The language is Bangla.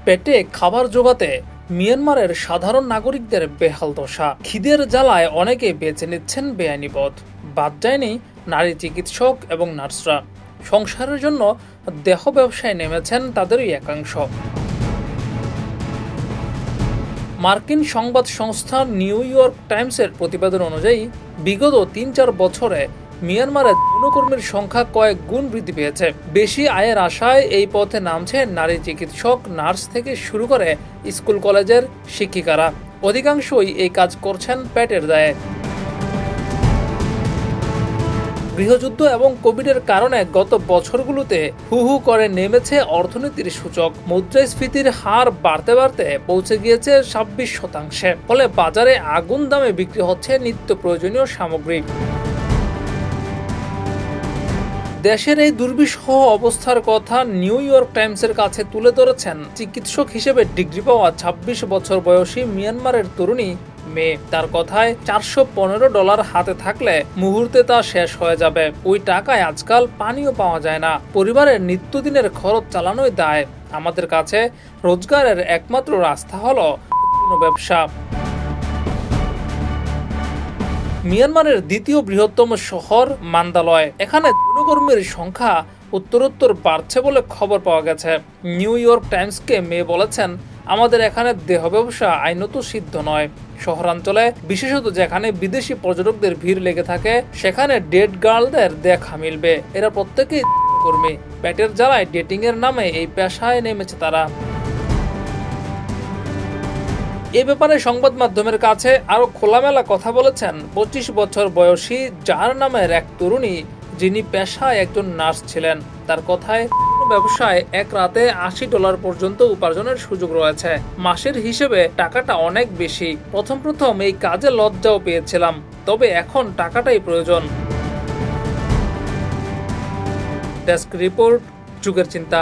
পেটে খাবার জোগাতে মিয়ানমারের সাধারণ নাগরিকদের বেহাল দশা। খিদের জ্বালায় অনেকে বেছে নিচ্ছেন বেআইনি পথ। বাদ যায়নি নারী চিকিৎসক এবং নার্সরা। সংসারের জন্য দেহ ব্যবসায় নেমেছেন তাদেরই একাংশ। মার্কিন সংবাদ সংস্থা নিউ ইয়র্ক টাইমসের প্রতিবেদন অনুযায়ী বিগত ৩-৪ বছরে মিয়ানমারে যৌনকর্মীর সংখ্যা কয়েক গুণ বৃদ্ধি পেয়েছে। বেশি আয়ের আশায় এই পথে নামছে নারী চিকিৎসক, নার্স থেকে শুরু করে স্কুল কলেজের শিক্ষিকারা। অধিকাংশই এই কাজ করছেন পেটের দায়ে। গৃহযুদ্ধ এবং কোভিডের কারণে গত বছরগুলোতে হু হু করে নেমেছে অর্থনীতির সূচক। মুদ্রাস্ফীতির হার বাড়তে বাড়তে পৌঁছে গিয়েছে 26%। ফলে বাজারে আগুন দামে বিক্রি হচ্ছে নিত্য প্রয়োজনীয় সামগ্রী। দেশের এই দুর্বিষহ অবস্থার কথা নিউ ইয়র্ক টাইমসের কাছে তুলে ধরেছেন চিকিৎসক হিসেবে ডিগ্রি পাওয়া 26 বছর বয়সী মিয়ানমারের তরুণী মেয়ে। তার কথায় $415 হাতে থাকলে মুহূর্তে তা শেষ হয়ে যাবে। ওই টাকায় আজকাল পানিও পাওয়া যায় না। পরিবারের নিত্যদিনের খরচ চালানোই দায়। আমাদের কাছে রোজগারের একমাত্র রাস্তা হলো ব্যবসা। মিয়ানমারের দ্বিতীয় বৃহত্তম শহর মান্দালয়। এখানে যৌনকর্মীর সংখ্যা উত্তরোত্তর বাড়ছে বলে খবর পাওয়া গেছে। নিউ ইয়র্ক টাইমসকে মেয়ে বলেছেন, আমাদের এখানে দেহ ব্যবসা আইনত সিদ্ধ নয়। শহরাঞ্চলে, বিশেষত যেখানে বিদেশি পর্যটকদের ভিড় লেগে থাকে, সেখানে ডেট গার্লদের দেখা মিলবে। এরা প্রত্যেকেই কর্মী। পেটের জ্বালায় ডেটিং এর নামে এই পেশায় নেমেছে তারা। এ ব্যাপারে সংবাদ মাধ্যমের কাছে আরো খোলামেলা কথা বলেছেন 25 বছর বয়সী যার নামের এক তরুণী, যিনি পেশায় একজন নার্স ছিলেন। তার কথায় ব্যবসায় এক রাতে $80 পর্যন্ত উপার্জনের সুযোগ রয়েছে। মাসের হিসেবে টাকাটা অনেক বেশি। প্রথম এই কাজে লজ্জাও পেয়েছিলাম, তবে এখন টাকাটাই প্রয়োজন। ডেস্ক রিপোর্ট, যুগের চিন্তা।